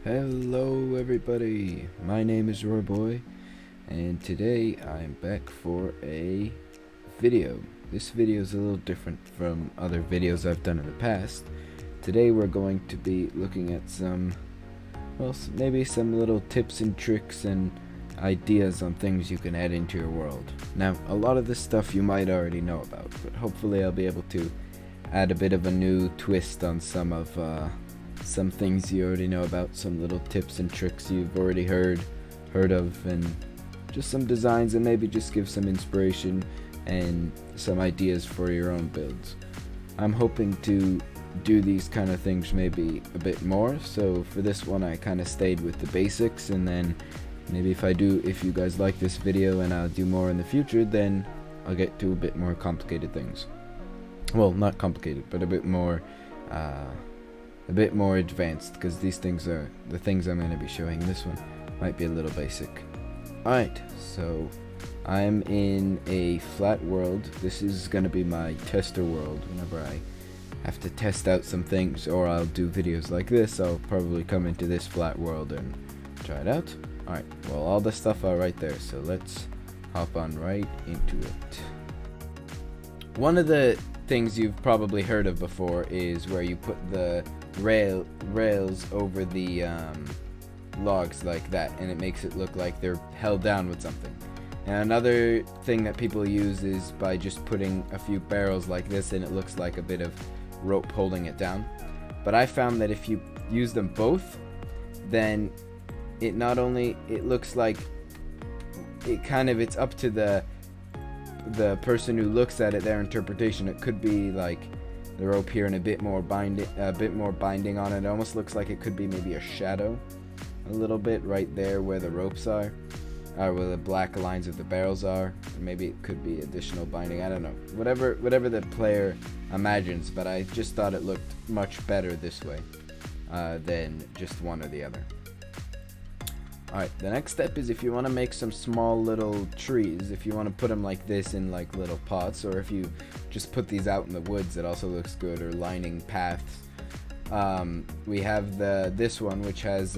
Hello everybody, my name is Royboy, and today I'm back for a video. This video is a little different from other videos I've done in the past. Today we're going to be looking at maybe some little tips and tricks and ideas on things you can add into your world. Now, a lot of this stuff you might already know about, but hopefully I'll be able to add a bit of a new twist on some things you already know about, some little tips and tricks you've already heard of, and just some designs, and maybe just give some inspiration and some ideas for your own builds. I'm hoping to do these kind of things maybe a bit more, so for this one I kind of stayed with the basics, and then maybe if you guys like this video and I'll do more in the future, then I'll get to a bit more complicated things. Well, not complicated, but a bit more advanced, because these things are the things I'm going to be showing. This one might be a little basic. Alright, so I'm in a flat world. This is going to be my tester world. Whenever I have to test out some things, or I'll do videos like this, I'll probably come into this flat world and try it out. Alright, well, all the stuff are right there, so let's hop on right into it. One of the things you've probably heard of before is where you put the rails over the logs like that, and it makes it look like they're held down with something. And another thing that people use is by just putting a few barrels like this, and it looks like a bit of rope holding it down. But I found that if you use them both, then it looks like it's up to the person who looks at it, their interpretation. It could be like the rope here and a bit more binding on it. It almost looks like it could be maybe a shadow a little bit right there where the ropes are, or where the black lines of the barrels are. Or maybe it could be additional binding, I don't know, whatever the player imagines, but I just thought it looked much better this way than just one or the other. Alright, the next step is if you want to make some small little trees, if you want to put them like this in like little pots, or if you just put these out in the woods, it also looks good, or lining paths. We have this one, which has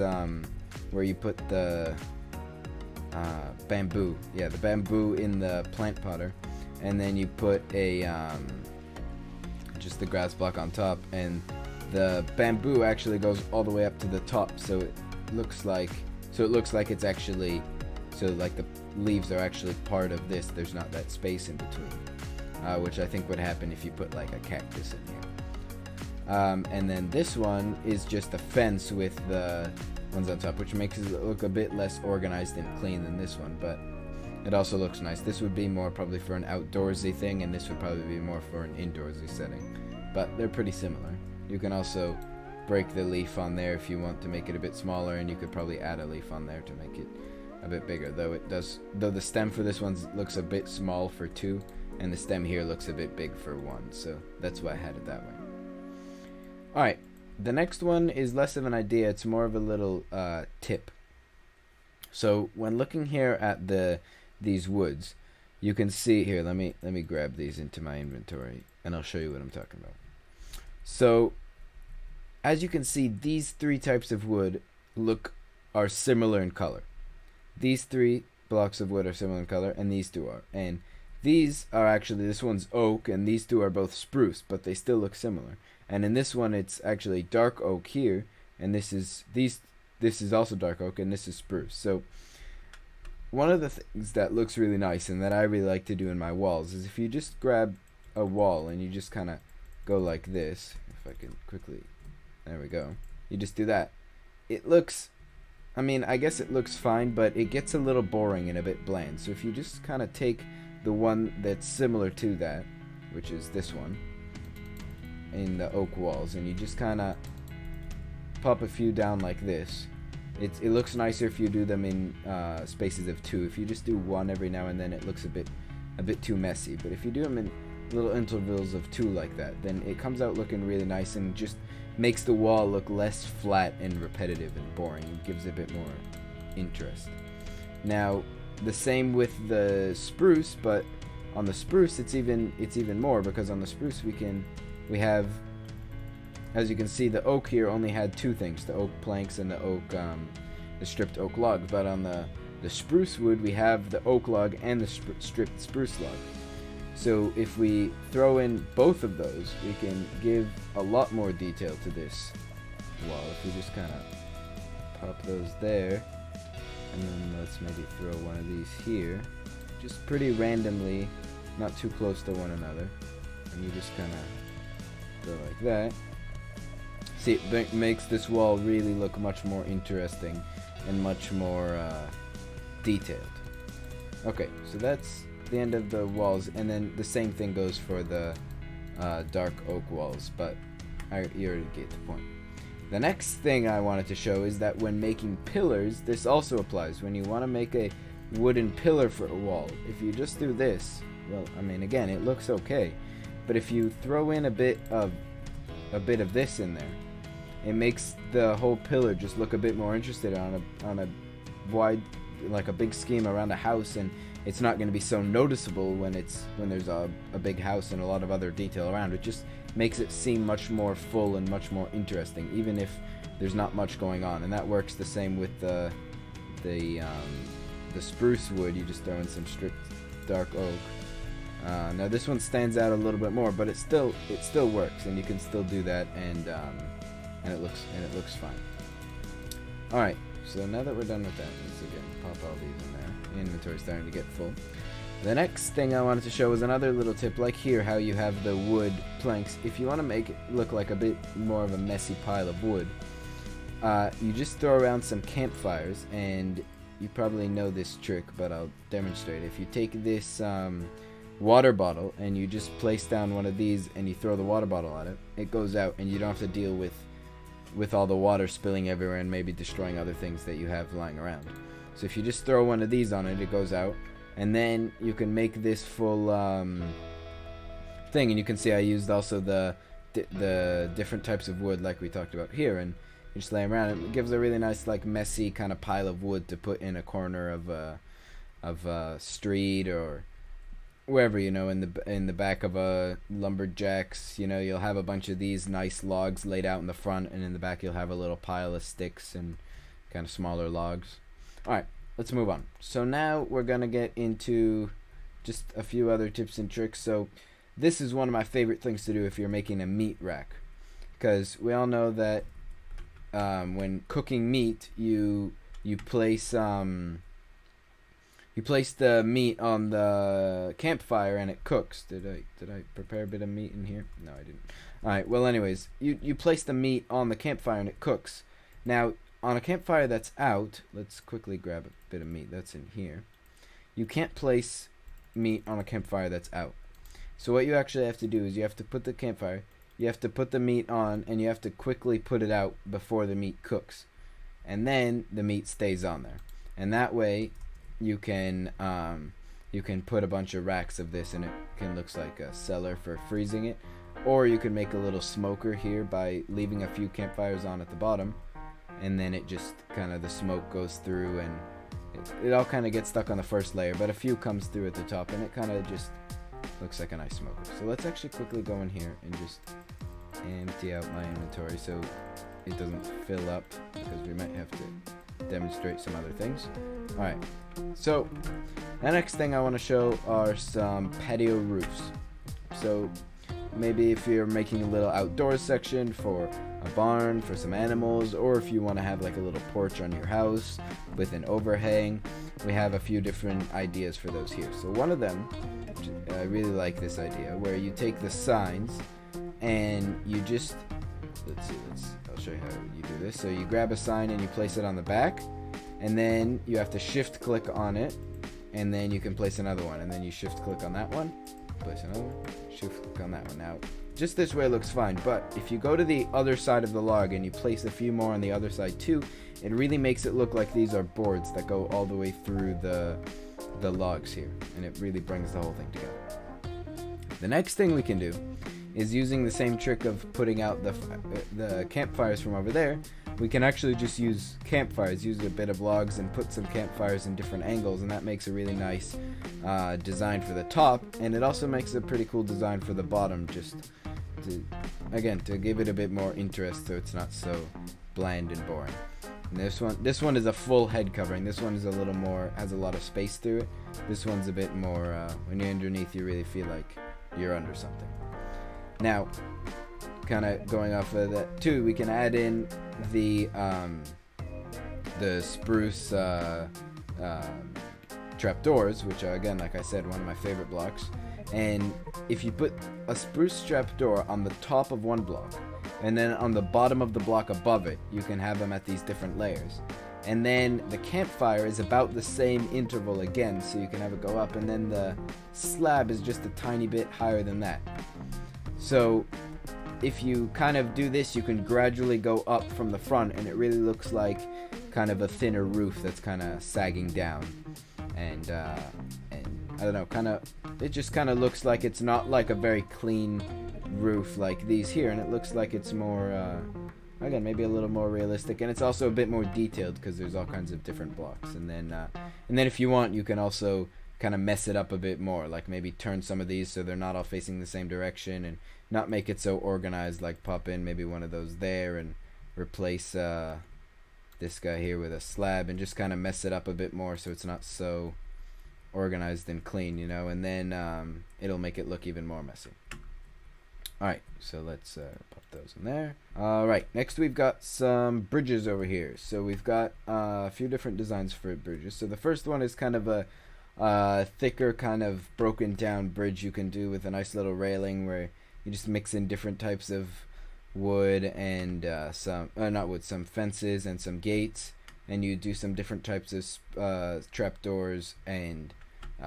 where you put the bamboo, the bamboo in the plant potter, and then you put a just the grass block on top, and the bamboo actually goes all the way up to the top, so it looks like it's actually, so like the leaves are actually part of this. There's not that space in between, which I think would happen if you put like a cactus in here. And then this one is just a fence with the ones on top, which makes it look a bit less organized and clean than this one, but it also looks nice. This would be more probably for an outdoorsy thing, and this would probably be more for an indoorsy setting, but they're pretty similar. You can also break the leaf on there if you want to make it a bit smaller, and you could probably add a leaf on there to make it a bit bigger, though the stem for this one looks a bit small for 2, and the stem here looks a bit big for 1, so that's why I had it that way. Alright, the next one is less of an idea, it's more of a little tip. So when looking here at these woods, you can see here, let me grab these into my inventory and I'll show you what I'm talking about. So as you can see, these 3 types of wood are similar in color. These 3 blocks of wood are similar in color, and these 2 are. And these are actually, this one's oak, and these 2 are both spruce, but they still look similar. And in this one, it's actually dark oak here, and this is also dark oak, and this is spruce. So one of the things that looks really nice, and that I really like to do in my walls, is if you just grab a wall and you just kind of go like this, if I can quickly. There we go. You just do that. It looks, I guess it looks fine, but it gets a little boring and a bit bland. So if you just kind of take the one that's similar to that, which is this one, in the oak walls, and you just kind of pop a few down like this, it looks nicer if you do them in spaces of 2. If you just do 1 every now and then, it looks a bit too messy. But if you do them in little intervals of 2 like that, then it comes out looking really nice and just makes the wall look less flat and repetitive and boring. It gives it a bit more interest. Now, the same with the spruce, but on the spruce it's even more, because on the spruce we have as you can see, the oak here only had two things, the oak planks and the oak, the stripped oak log. But on the spruce wood, we have the oak log and the stripped spruce log. So if we throw in both of those, we can give a lot more detail to this wall. If we just kind of pop those there, and then let's maybe throw one of these here, just pretty randomly, not too close to one another, and you just kind of go like that. See, it makes this wall really look much more interesting and much more detailed. Okay, so that's the end of the walls, and then the same thing goes for the dark oak walls, but you already get the point. The next thing I wanted to show is that when making pillars, this also applies. When you want to make a wooden pillar for a wall, if you just do this, well, I mean, again, it looks okay, but if you throw in a bit of this in there, it makes the whole pillar just look a bit more interesting on a wide, like a big scheme around a house, and it's not going to be so noticeable when there's a big house and a lot of other detail around. It just makes it seem much more full and much more interesting, even if there's not much going on. And that works the same with the spruce wood. You just throw in some stripped dark oak. Now this one stands out a little bit more, but it still works, and you can still do that, and it looks fine. All right. So now that we're done with that, let's again pop all these in there. The inventory's starting to get full. The next thing I wanted to show is another little tip, like here, how you have the wood planks. If you want to make it look like a bit more of a messy pile of wood, you just throw around some campfires, and you probably know this trick, but I'll demonstrate. If you take this water bottle and you just place down one of these and you throw the water bottle on it, it goes out, and you don't have to deal with all the water spilling everywhere and maybe destroying other things that you have lying around. So if you just throw one of these on it, it goes out, and then you can make this full thing. And you can see I used also the different types of wood like we talked about here, and you just lay them around. It gives a really nice, like, messy kind of pile of wood to put in a corner of a street or wherever, you know, in the back of a lumberjacks. You know, you'll have a bunch of these nice logs laid out in the front, and in the back you'll have a little pile of sticks and kind of smaller logs. All right, let's move on. So now we're gonna get into just a few other tips and tricks. So this is one of my favorite things to do if you're making a meat rack, because we all know that when cooking meat, you place the meat on the campfire and it cooks. Did I prepare a bit of meat in here? No, I didn't. All right. Well, anyways, you place the meat on the campfire and it cooks. Now, on a campfire that's out, let's quickly grab a bit of meat that's in here. You can't place meat on a campfire that's out. So what you actually have to do is you have to put the campfire, you have to put the meat on, and you have to quickly put it out before the meat cooks. And then the meat stays on there. And that way you can put a bunch of racks of this, and it can look like a cellar for freezing it. Or you can make a little smoker here by leaving a few campfires on at the bottom, and then it just kind of, the smoke goes through, and it all kind of gets stuck on the first layer, but a few comes through at the top, and it kind of just looks like a nice smoker. So let's actually quickly go in here and just empty out my inventory so it doesn't fill up, because we might have to demonstrate some other things. Alright, so the next thing I want to show are some patio roofs. So maybe if you're making a little outdoor section for a barn, for some animals, or if you want to have like a little porch on your house with an overhang, we have a few different ideas for those here. So one of them, I really like this idea, where you take the signs and you just, I'll show you how you do this. So you grab a sign and you place it on the back, and then you have to shift click on it, and then you can place another one, and then you shift click on that one, place another one, shift click on that one. Now, just this way looks fine, but if you go to the other side of the log and you place a few more on the other side too, it really makes it look like these are boards that go all the way through the logs here, and it really brings the whole thing together. The next thing we can do is, using the same trick of putting out the campfires from over there, we can actually just use campfires, use a bit of logs and put some campfires in different angles, and that makes a really nice design for the top, and it also makes a pretty cool design for the bottom, just to give it a bit more interest, so it's not so bland and boring. And this one is a full head covering. This one is a little more, has a lot of space through it. This one's a bit more, when you're underneath, you really feel like you're under something. Now, kind of going off of that too, we can add in the spruce trapdoors, which are, again, like I said, one of my favorite blocks. And if you put a spruce trapdoor on the top of one block, and then on the bottom of the block above it, you can have them at these different layers. And then the campfire is about the same interval again, so you can have it go up, and then the slab is just a tiny bit higher than that. So if you kind of do this, you can gradually go up from the front, and it really looks like kind of a thinner roof that's kind of sagging down. And I don't know, kind of, it just kind of looks like it's not like a very clean roof like these here, and it looks like it's more, again, maybe a little more realistic, and it's also a bit more detailed because there's all kinds of different blocks. And then if you want, you can also kind of mess it up a bit more, like maybe turn some of these so they're not all facing the same direction, and not make it so organized, like pop in maybe one of those there and replace this guy here with a slab, and just kind of mess it up a bit more so it's not so organized and clean, you know, and then it'll make it look even more messy. Alright, so let's pop those in there. Alright, next we've got some bridges over here. So we've got a few different designs for bridges. So the first one is kind of a thicker, kind of broken down bridge you can do with a nice little railing where you just mix in different types of wood and some fences and some gates, and you do some different types of trapdoors and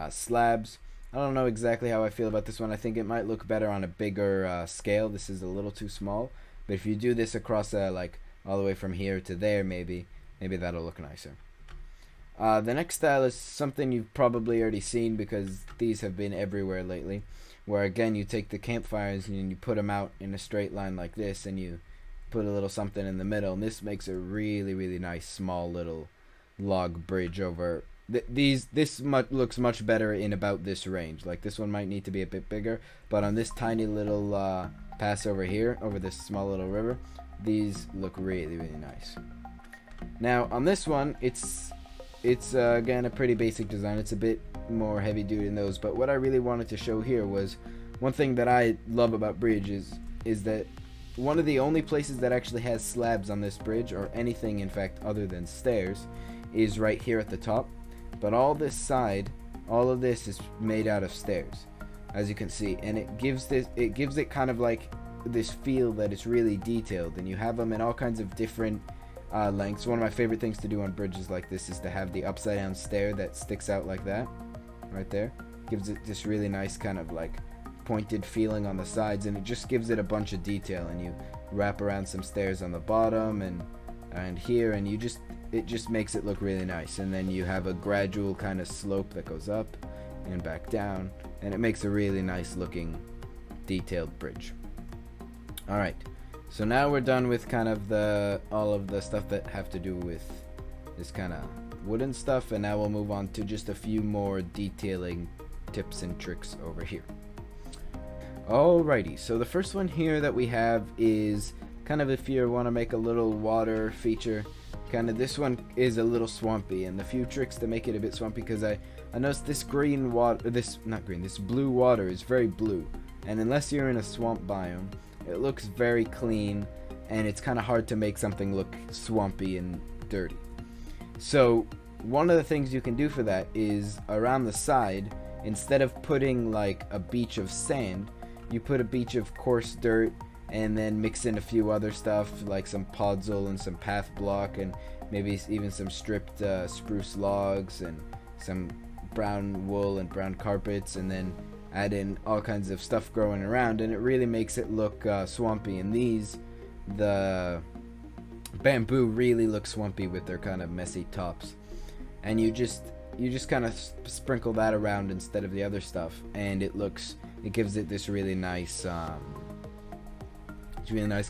slabs. I don't know exactly how I feel about this one. I think it might look better on a bigger scale. This is a little too small, but if you do this across like all the way from here to there, maybe that'll look nicer. The next style is something you've probably already seen because these have been everywhere lately, where again you take the campfires and you put them out in a straight line like this, and you put a little something in the middle, and this makes a really, really nice small little log bridge over. This looks much better in about this range. Like this one might need to be a bit bigger, but on this tiny little pass over here, over this small little river, these look really, really nice. Now on this one, it's again a pretty basic design. It's a bit more heavy duty than those, but what I really wanted to show here was one thing that I love about bridges is that one of the only places that actually has slabs on this bridge, or anything in fact other than stairs, is right here at the top. But all this side, all of this is made out of stairs, as you can see, and it gives it kind of like this feel that it's really detailed, and you have them in all kinds of different lengths. One of my favorite things to do on bridges like this is to have the upside down stair that sticks out like that right there. Gives it this really nice kind of like pointed feeling on the sides, and it just gives it a bunch of detail. And you wrap around some stairs on the bottom and here, and it just makes it look really nice. And then you have a gradual kind of slope that goes up and back down, and it makes a really nice looking detailed bridge. Alright, so now we're done with kind of all of the stuff that have to do with this kind of wooden stuff, and now we'll move on to just a few more detailing tips and tricks over here. Alrighty, so the first one here that we have is kind of if you want to make a little water feature. Kind of this one is a little swampy, and the few tricks to make it a bit swampy, because I noticed this blue water is very blue, and unless you're in a swamp biome, it looks very clean, and it's kind of hard to make something look swampy and dirty. So one of the things you can do for that is around the side, instead of putting like a beach of sand, you put a beach of coarse dirt, and then mix in a few other stuff like some podzol and some path block, and maybe even some stripped spruce logs and some brown wool and brown carpets, and then add in all kinds of stuff growing around, and it really makes it look swampy. And the bamboo really look swampy with their kind of messy tops, and you just kind of sprinkle that around instead of the other stuff, and it gives it this really nice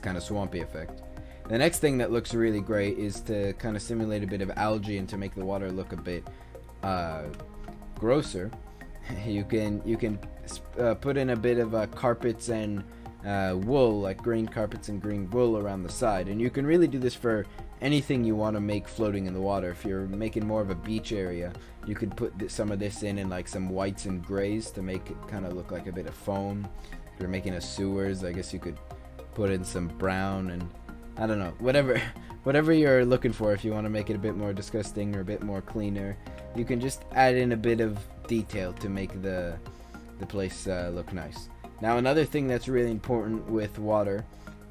kind of swampy effect. The next thing that looks really great is to kind of simulate a bit of algae and to make the water look a bit grosser. You can put in a bit of carpets and wool, like green carpets and green wool around the side. And you can really do this for anything you want to make floating in the water. If you're making more of a beach area, you could put some of this in like some whites and grays to make it kind of look like a bit of foam. If you're making a sewers, I guess you could put in some brown and I don't know, whatever you're looking for. If you want to make it a bit more disgusting or a bit more cleaner, you can just add in a bit of detail to make the place look nice. Now, another thing that's really important with water,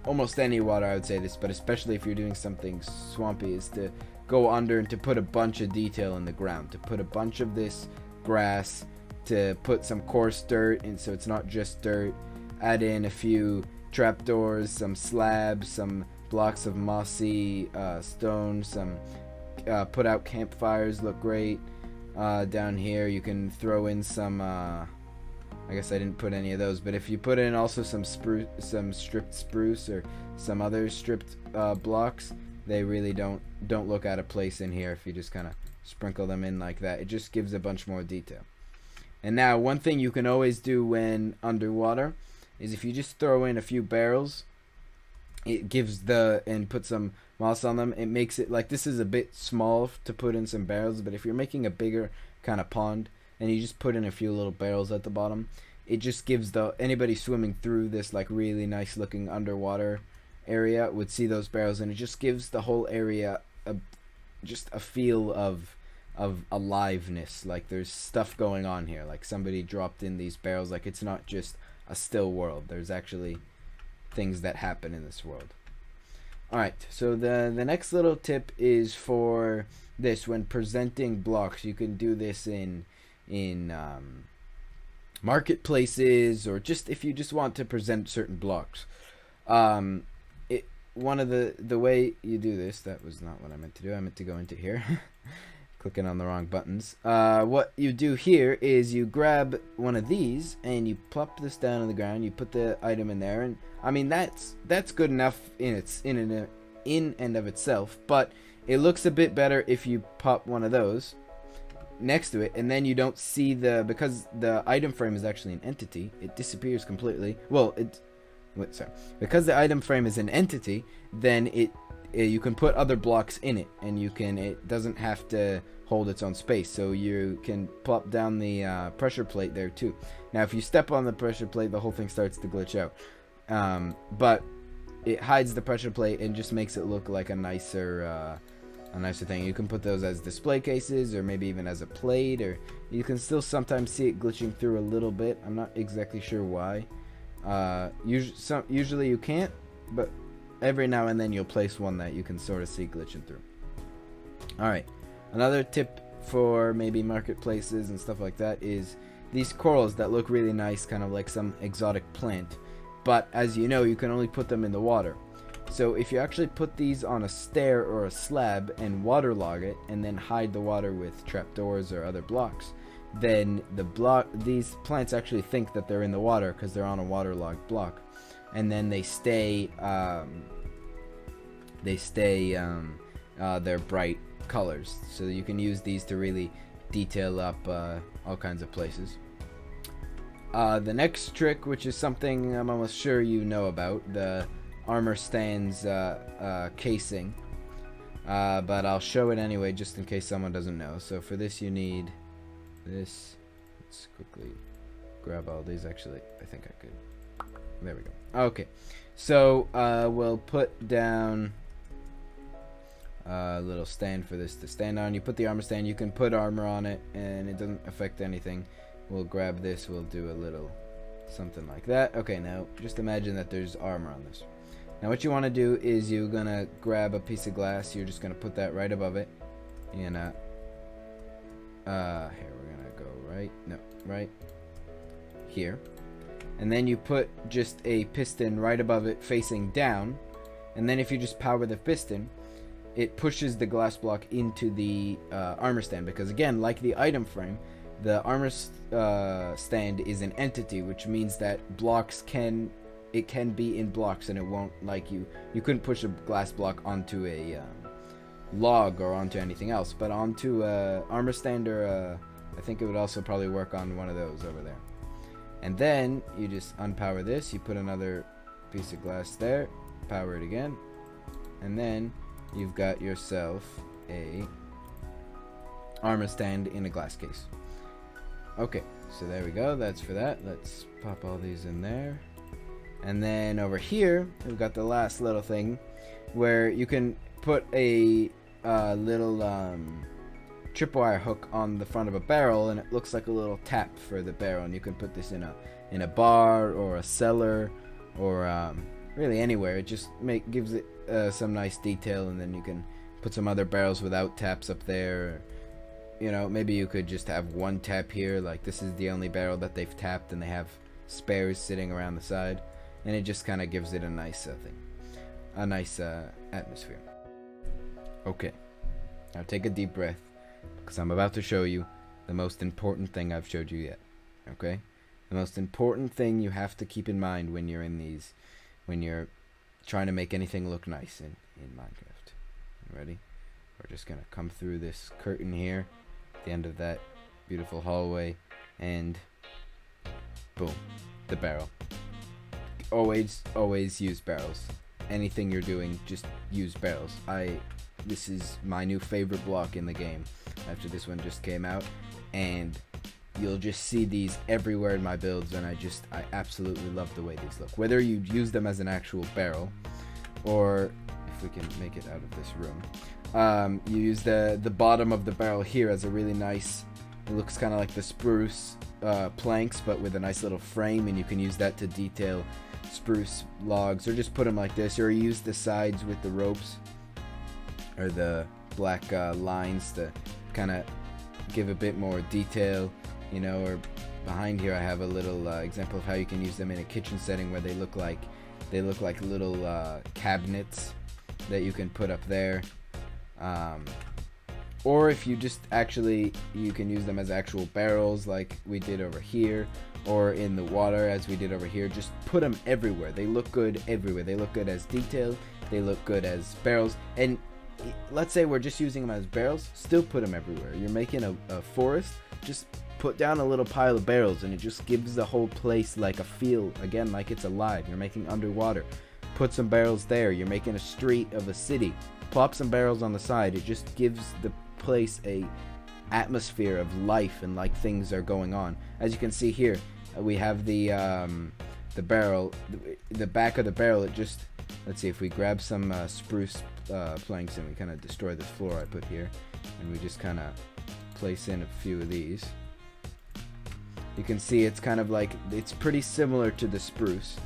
almost any water I would say this, but especially if you're doing something swampy, is to go under and to put a bunch of detail in the ground, to put a bunch of this grass, to put some coarse dirt, and so it's not just dirt. Add in a few trapdoors, some slabs, some blocks of mossy stone, some put out campfires look great. Down here you can throw in some I guess I didn't put any of those, but if you put in also some stripped spruce or some other stripped blocks, they really don't look out of place in here if you just kind of sprinkle them in like that. It just gives a bunch more detail. And now one thing you can always do when underwater is if you just throw in a few barrels, it gives and put some moss on them, it makes it like, this is a bit small to put in some barrels, but if you're making a bigger kind of pond and you just put in a few little barrels at the bottom, it just gives anybody swimming through this like really nice looking underwater area would see those barrels, and it just gives the whole area just a feel of aliveness, like there's stuff going on here, like somebody dropped in these barrels, like it's not just a still world, there's actually things that happen in this world. Alright, so the next little tip is for this. When presenting blocks, you can do this in marketplaces, or just if you just want to present certain blocks. One of the way you do this, that was not what I meant to do, I meant to go into here. Clicking on the wrong buttons. What you do here is you grab one of these and you plop this down on the ground, you put the item in there, and I mean that's good enough in and of itself, but it looks a bit better if you pop one of those next to it, and then you don't see because the item frame is actually an entity, it disappears completely. Well, because the item frame is an entity, then you can put other blocks in it, and it doesn't have to hold its own space, so you can plop down the pressure plate there too. Now if you step on the pressure plate, the whole thing starts to glitch out, but it hides the pressure plate and just makes it look like a nicer thing. You can put those as display cases, or maybe even as a plate, or you can still sometimes see it glitching through a little bit. I'm not exactly sure why. Usually you can't, but every now and then you'll place one that you can sort of see glitching through. Alright, another tip for maybe marketplaces and stuff like that is these corals that look really nice, kind of like some exotic plant, but as you know, you can only put them in the water. So if you actually put these on a stair or a slab and waterlog it, and then hide the water with trapdoors or other blocks, then these plants actually think that they're in the water because they're on a waterlogged block, and then they stay their bright colors. So you can use these to really detail up all kinds of places. The next trick, which is something I'm almost sure you know about, the armor stand's casing, but I'll show it anyway just in case someone doesn't know. So for this you need this. Let's quickly grab all these. Actually, I think I could. There we go. Okay, so we'll put down a little stand for this to stand on. You put the armor stand, you can put armor on it and it doesn't affect anything. We'll grab this, we'll do a little something like that. Okay, now just imagine that there's armor on this. Now what you want to do is you're gonna grab a piece of glass, you're just gonna put that right above it, and here we're gonna go right here, and then you put just a piston right above it facing down, and then if you just power the piston, it pushes the glass block into the armor stand, because again, like the item frame, the armor stand is an entity, which means that blocks can be in blocks, and it won't, like you couldn't push a glass block onto a log or onto anything else, but onto a armor stand, or I think it would also probably work on one of those over there. And then you just unpower this, you put another piece of glass there. Power it again. And then you've got yourself a armor stand in a glass case. Okay, so there we go. That's for that. Let's pop all these in there. And then over here, we've got the last little thing where you can put a little tripwire hook on the front of a barrel, and it looks like a little tap for the barrel. And you can put this in a bar or a cellar or really anywhere. It just gives it some nice detail, and then you can put some other barrels without taps up there. You know, maybe you could just have one tap here, like this is the only barrel that they've tapped, and they have spares sitting around the side, and it just kind of gives it a nice thing, a nice atmosphere. Okay, now take a deep breath, because I'm about to show you the most important thing I've showed you yet. Okay, the most important thing you have to keep in mind when you're in these, when you're trying to make anything look nice in Minecraft. Ready? We're just gonna come through this curtain here, the end of that beautiful hallway, and boom, the barrel. Always use barrels. Anything you're doing, just use barrels. This is my new favorite block in the game after this one just came out, and you'll just see these everywhere in my builds, and I absolutely love the way these look. Whether you use them as an actual barrel, or if we can make it out of this room, you use the bottom of the barrel here as a really nice, it looks kind of like the spruce planks, but with a nice little frame, and you can use that to detail spruce logs, or just put them like this, or use the sides with the ropes or the black lines to kind of give a bit more detail, you know. Or behind here I have a little example of how you can use them in a kitchen setting, where they look like little cabinets that you can put up there. Or if you just you can use them as actual barrels like we did over here, or in the water as we did over here. Just put them everywhere. They look good everywhere. They look good as detail, they look good as barrels. And let's say we're just using them as barrels, still put them everywhere. You're making a forest, just put down a little pile of barrels, and it just gives the whole place like a feel, again, like it's alive. You're making underwater, put some barrels there. You're making a street of a city, plop some barrels on the side. It just gives the place a atmosphere of life and like things are going on. As you can see here, we have the barrel, the back of the barrel. It just, let's see, if we grab some spruce planks and we kind of destroy this floor I put here, and we just kind of place in a few of these, you can see it's kind of like, it's pretty similar to the spruce,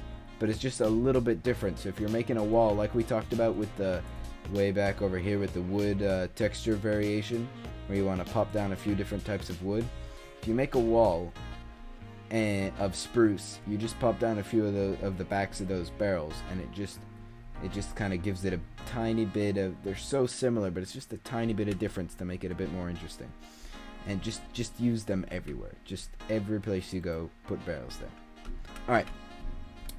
but it's just a little bit different. So if you're making a wall, like we talked about with the way back over here with the wood texture variation, where you want to pop down a few different types of wood, if you make a wall of spruce, you just pop down a few of the backs of those barrels, and it just kind of gives it a tiny bit of, they're so similar, but it's just a tiny bit of difference to make it a bit more interesting. And just use them everywhere. Just every place you go, put barrels there. Alright,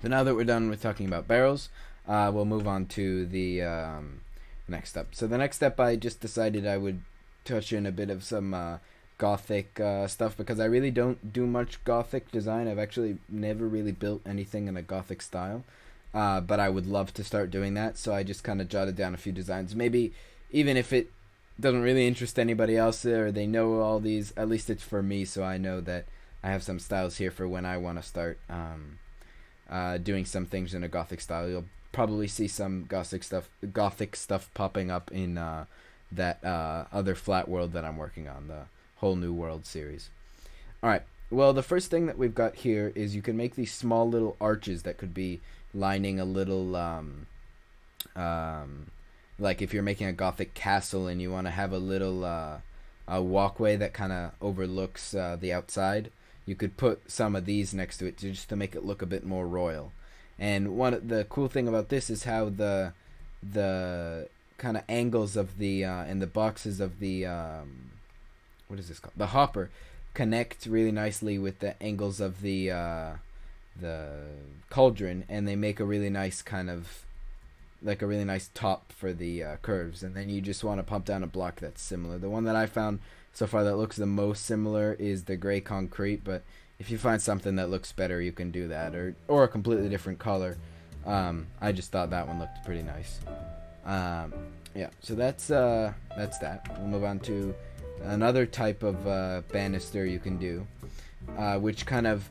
so now that we're done with talking about barrels, we'll move on to the next step. So the next step, I just decided I would touch in a bit of some gothic stuff, because I really don't do much gothic design. I've actually never really built anything in a gothic style, but I would love to start doing that. So I just kind of jotted down a few designs. Maybe even if it doesn't really interest anybody else, or they know all these, at least it's for me, so I know that I have some styles here for when I want to start doing some things in a gothic style. You'll probably see some gothic stuff popping up in that other flat world that I'm working on, the Whole New World series. Alright, well, the first thing that we've got here is you can make these small little arches that could be lining a little like if you're making a gothic castle and you want to have a little a walkway that kind of overlooks the outside, you could put some of these next to it just to make it look a bit more royal. And the cool thing about this is how the kind of angles of the and the boxes of the what is this called? The hopper connect really nicely with the angles of the cauldron, and they make a really nice kind of like a really nice top for the curves. And then you just want to pump down a block that's similar. The one that I found so far that looks the most similar is the gray concrete, but if you find something that looks better, you can do that, or a completely different color. I just thought that one looked pretty nice. Yeah, so that's that. We'll move on to another type of banister you can do, which kind of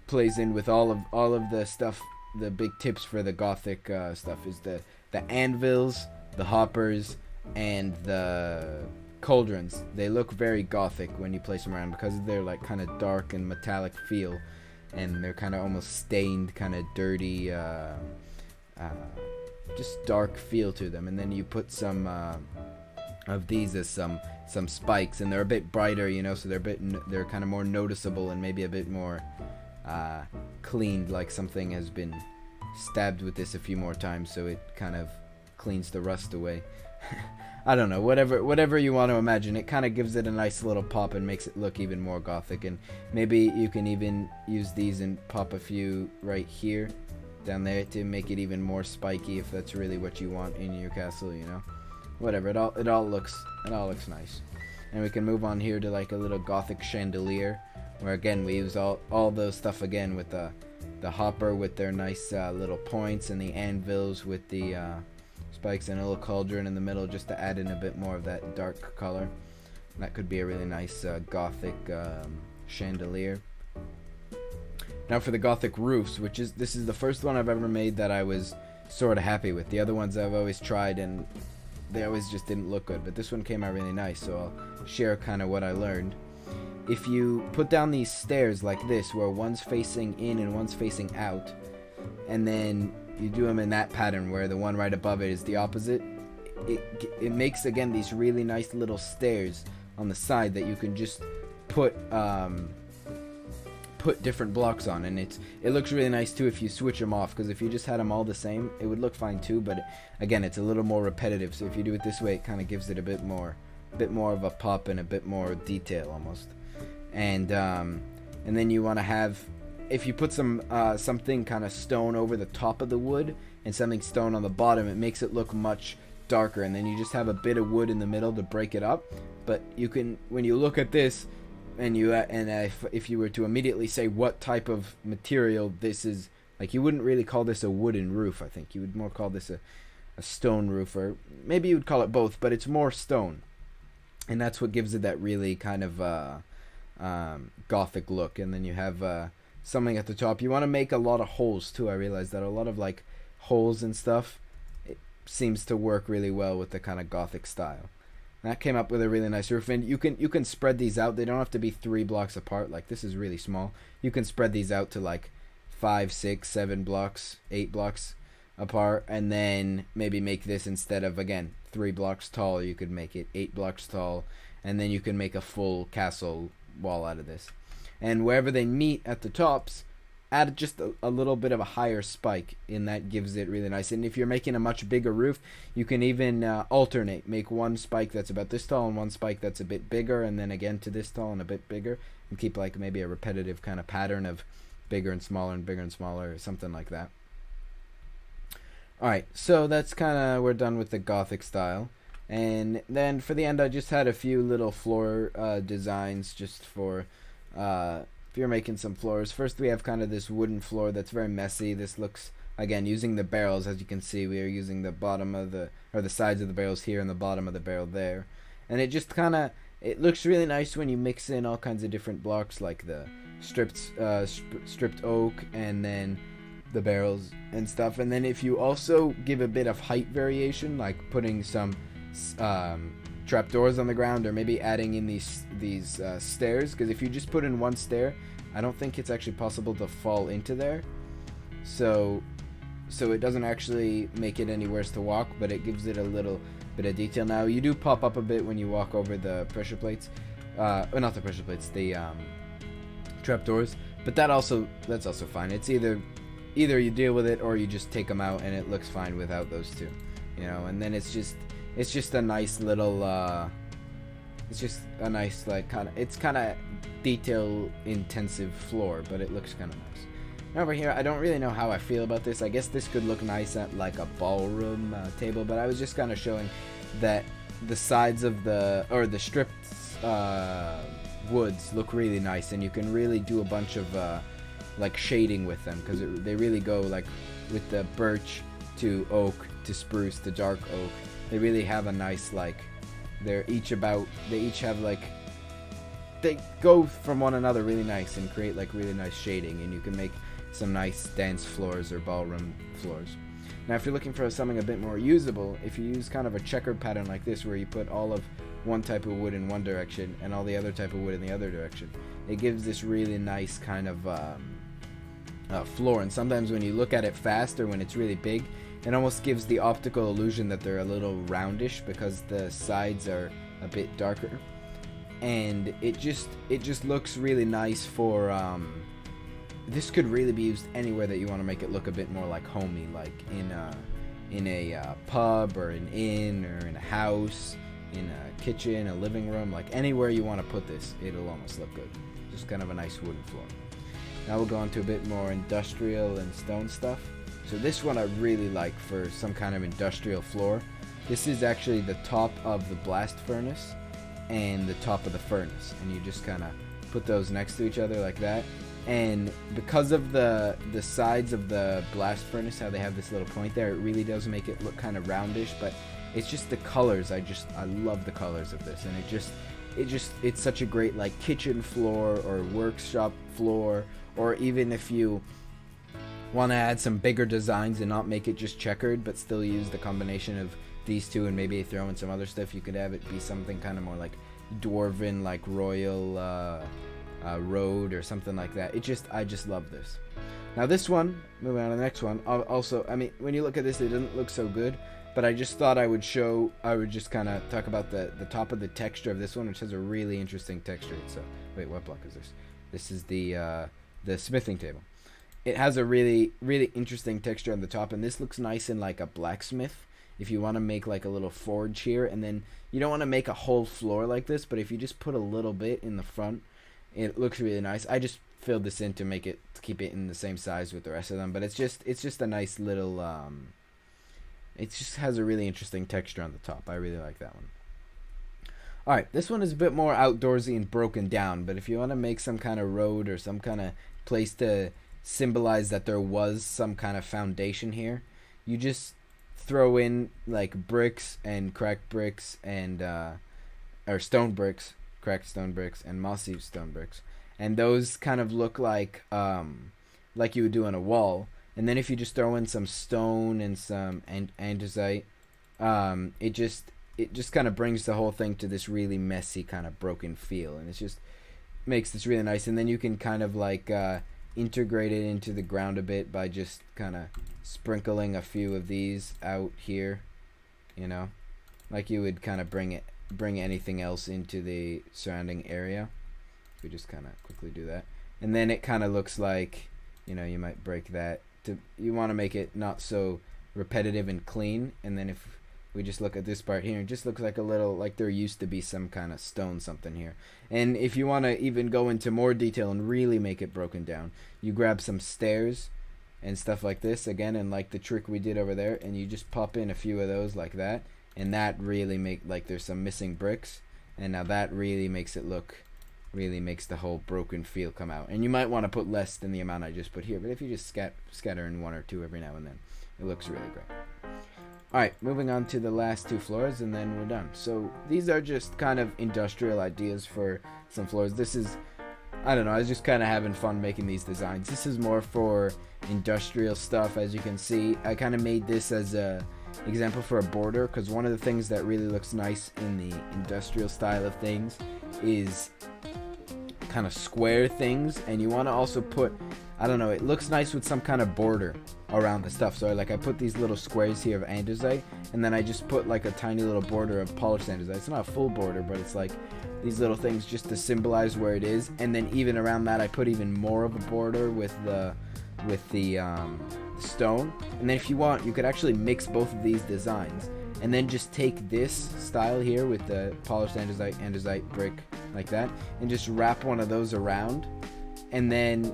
plays in with all of the stuff. The big tips for the Gothic stuff is the anvils, the hoppers, and the cauldrons. They look very Gothic when you place them around because they're like kind of dark and metallic feel, and they're kind of almost stained, kind of dirty, just dark feel to them. And then you put some of these as some spikes, and they're a bit brighter, you know, so they're kind of more noticeable and maybe a bit more cleaned, like something has been stabbed with this a few more times, so it kind of cleans the rust away. I don't know, whatever you want to imagine. It kind of gives it a nice little pop and makes it look even more Gothic. And maybe you can even use these and pop a few right here, down there, to make it even more spiky if that's really what you want in your castle, you know. Whatever, it all looks nice. And we can move on here to like a little Gothic chandelier, where again we use all those stuff again with the hopper with their nice little points, and the anvils with the spikes, and a little cauldron in the middle just to add in a bit more of that dark color. And that could be a really nice Gothic chandelier. Now for the Gothic roofs, this is the first one I've ever made that I was sort of happy with. The other ones I've always tried and they always just didn't look good, but this one came out really nice, so I'll share kind of what I learned. If you put down these stairs like this, where one's facing in and one's facing out, and then you do them in that pattern where the one right above it is the opposite, it makes again these really nice little stairs on the side that you can just put different blocks on, and it looks really nice too if you switch them off, because if you just had them all the same it would look fine too, but again it's a little more repetitive, so if you do it this way it kind of gives it a bit more of a pop and a bit more detail almost. And then you want to have, if you put something kind of stone over the top of the wood and something stone on the bottom, it makes it look much darker, and then you just have a bit of wood in the middle to break it up. But you can, when you look at this and if you were to immediately say what type of material this is, like, you wouldn't really call this a wooden roof. I think you would more call this a stone roof, or maybe you would call it both, but it's more stone, and that's what gives it that really kind of Gothic look. And then you have something at the top. You want to make a lot of holes too. I realized that a lot of like holes and stuff, it seems to work really well with the kind of Gothic style. And that came up with a really nice roof, and you can spread these out. They don't have to be 3 blocks apart. Like, this is really small. You can spread these out to like 5, 6, 7 blocks, 8 blocks apart, and then maybe make this, instead of again 3 blocks tall, you could make it 8 blocks tall, and then you can make a full castle wall out of this. And wherever they meet at the tops, add just a little bit of a higher spike, and that gives it really nice. And if you're making a much bigger roof, you can even alternate, make one spike that's about this tall and one spike that's a bit bigger, and then again to this tall and a bit bigger, and keep like maybe a repetitive kind of pattern of bigger and smaller and bigger and smaller, or something like that. Alright, so that's kind of, we're done with the Gothic style. And then for the end, I just had a few little floor designs just for if you're making some floors. First, we have kind of this wooden floor that's very messy. This looks, again, using the barrels, as you can see, we are using the bottom of the sides of the barrels here and the bottom of the barrel there. And it just kind of, it looks really nice when you mix in all kinds of different blocks, like the stripped oak, and then the barrels and stuff. And then if you also give a bit of height variation, like putting some trapdoors on the ground, or maybe adding in these stairs, because if you just put in one stair, I don't think it's actually possible to fall into there, so it doesn't actually make it any worse to walk, but it gives it a little bit of detail. Now you do pop up a bit when you walk over the pressure plates, not the pressure plates, the trapdoors, but that's also fine. It's either you deal with it or you just take them out, and it looks fine without those two, you know. And then it's just a nice little it's just a nice, like, it's kind of detail intensive floor, but it looks kind of nice. And over here, I don't really know how I feel about this. I guess this could look nice at like a ballroom table, but I was just kind of showing that the sides of the stripped woods look really nice, and you can really do a bunch of like shading with them, because they really go like with the birch to oak to spruce to dark oak. They really have a nice, like, they each have like, they go from one another really nice and create like really nice shading, and you can make some nice dance floors or ballroom floors. Now if you're looking for something a bit more usable, if you use kind of a checkered pattern like this where you put all of one type of wood in one direction and all the other type of wood in the other direction, it gives this really nice kind of floor. And sometimes when you look at it fast or when it's really big, it almost gives the optical illusion that they're a little roundish because the sides are a bit darker, and it just looks really nice for this could really be used anywhere that you want to make it look a bit more like homey, like in a pub or an inn or in a house, in a kitchen, a living room, like anywhere you want to put this, it'll almost look good. Just kind of a nice wooden floor. Now we'll go on to a bit more industrial and stone stuff. So this one I really like for some kind of industrial floor. This is actually the top of the blast furnace and the top of the furnace, and you just kind of put those next to each other like that. And because of the sides of the blast furnace, how they have this little point there, it really does make it look kind of roundish. But it's just the colors, I love the colors of this, and it's such a great like kitchen floor or workshop floor, or even if you want to add some bigger designs and not make it just checkered but still use the combination of these two and maybe throw in some other stuff, you could have it be something kind of more like dwarven, like royal road or something like that. I just love this. Now this one, moving on to the next one, also, I mean, when you look at this, it doesn't look so good, but I just thought I would just kind of talk about the top of the texture of this one, which has a really interesting texture. So wait, what block is this? This is the smithing table. It has a really, really interesting texture on the top, and this looks nice in like a blacksmith. If you want to make like a little forge here, and then you don't want to make a whole floor like this, but if you just put a little bit in the front, it looks really nice. I just filled this in to keep it in the same size with the rest of them, but it's just a nice little, it just has a really interesting texture on the top. I really like that one. Alright, this one is a bit more outdoorsy and broken down, but if you want to make some kind of road or some kind of place to symbolize that there was some kind of foundation here, you just throw in like bricks and cracked bricks and or stone bricks, cracked stone bricks and mossy stone bricks, and those kind of look like you would do on a wall. And then if you just throw in some stone and some andesite, it just kind of brings the whole thing to this really messy kind of broken feel, and it just makes this really nice. And then you can kind of like integrate it into the ground a bit by just kind of sprinkling a few of these out here, you know, like you would kind of bring anything else into the surrounding area. We just kind of quickly do that, and then it kind of looks like, you know, you might break that you want to make it not so repetitive and clean. And then if we just look at this part here, it just looks like a little, like there used to be some kind of stone something here. And if you want to even go into more detail and really make it broken down, you grab some stairs and stuff like this again, and like the trick we did over there, and you just pop in a few of those like that, and that really make like there's some missing bricks, and now that really makes it look, really makes the whole broken feel come out. And you might want to put less than the amount I just put here, but if you just scatter in one or two every now and then, it looks really great. Alright, moving on to the last two floors, and then we're done. So these are just kind of industrial ideas for some floors. This is, I don't know, I was just kind of having fun making these designs. This is more for industrial stuff. As you can see, I kind of made this as a example for a border, because one of the things that really looks nice in the industrial style of things is kind of square things, and you want to also put, I don't know, it looks nice with some kind of border around the stuff. So I put these little squares here of andesite, and then I just put like a tiny little border of polished andesite. It's not a full border, but it's like these little things just to symbolize where it is. And then even around that, I put even more of a border with the stone. And then if you want, you could actually mix both of these designs, and then just take this style here with the polished andesite brick like that, and just wrap one of those around, and then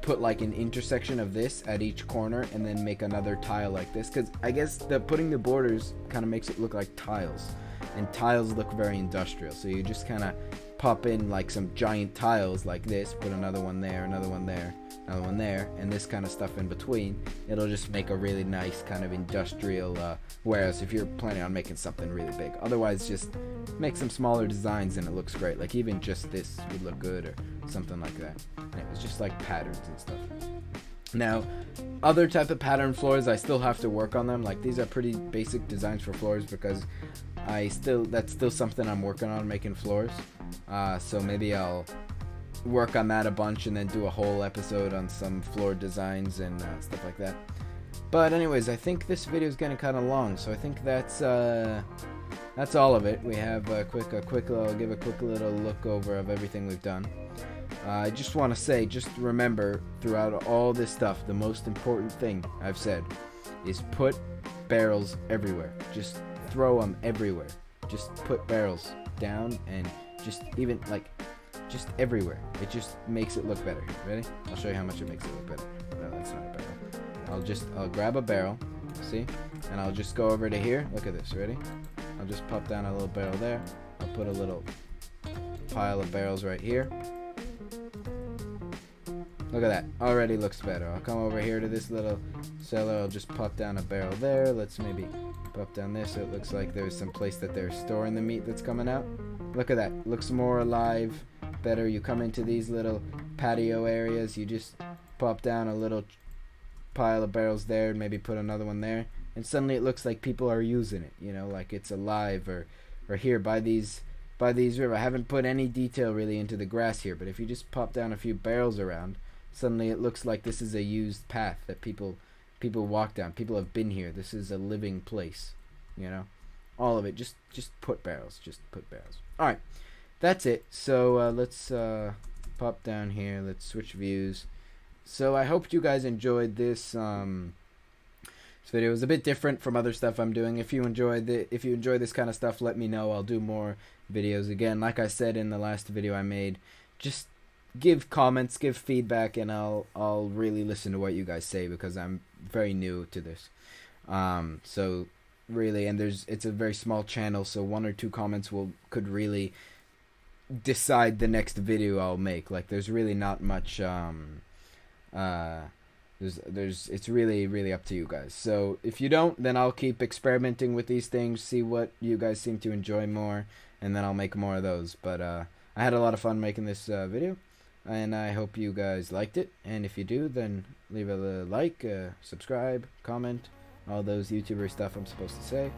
put like an intersection of this at each corner, and then make another tile like this, because I guess putting the borders kind of makes it look like tiles. and tiles look very industrial. So you just kind of pop in like some giant tiles like this, put another one there, another one there, another one there, and this kind of stuff in between. It'll just make a really nice kind of industrial warehouse if you're planning on making something really big. Otherwise, just make some smaller designs and it looks great. Like even just this would look good or something like that. And it was just like patterns and stuff. Now, other type of pattern floors, I still have to work on them. Like these are pretty basic designs for floors because that's still something I'm working on, making floors. So maybe I'll work on that a bunch and then do a whole episode on some floor designs and stuff like that. But anyways, I think this video is getting kind of long, so I think that's all of it. We have I'll give a quick little look over of everything we've done. I just want to say, just remember throughout all this stuff, the most important thing I've said is put barrels everywhere. Just throw them everywhere. Just put barrels down and just just everywhere. It just makes it look better. Ready? I'll show you how much it makes it look better. No, that's not a barrel. I'll grab a barrel, see? And I'll just go over to here. Look at this, ready? I'll just pop down a little barrel there. I'll put a little pile of barrels right here. Look at that. Already looks better. I'll come over here to this little cellar. I'll just pop down a barrel there. Let's maybe pop down this so it looks like there's some place that they're storing the meat that's coming out. Look at that. Looks more alive, better. You come into these little patio areas. You just pop down a little pile of barrels there and maybe put another one there. And suddenly it looks like people are using it. You know, like it's alive. Or here by these river. I haven't put any detail really into the grass here. But if you just pop down a few barrels around, suddenly it looks like this is a used path that people walk down. People have been here. This is a living place, you know. All of it. Just put barrels. Just put barrels. All right, that's it. So let's pop down here. Let's switch views. So I hope you guys enjoyed this. This video is a bit different from other stuff I'm doing. If you enjoy this kind of stuff, let me know. I'll do more videos. Again, like I said in the last video I made, just give comments, give feedback, and I'll really listen to what you guys say because I'm very new to this. So really, and it's a very small channel, so 1 or 2 comments could really decide the next video I'll make. Like there's really not much it's really up to you guys. So if you don't, then I'll keep experimenting with these things, see what you guys seem to enjoy more, and then I'll make more of those. But I had a lot of fun making this video. And I hope you guys liked it. And if you do, then leave a like, subscribe, comment, all those YouTuber stuff I'm supposed to say.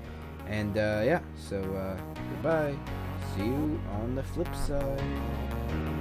And yeah, so goodbye. See you on the flip side.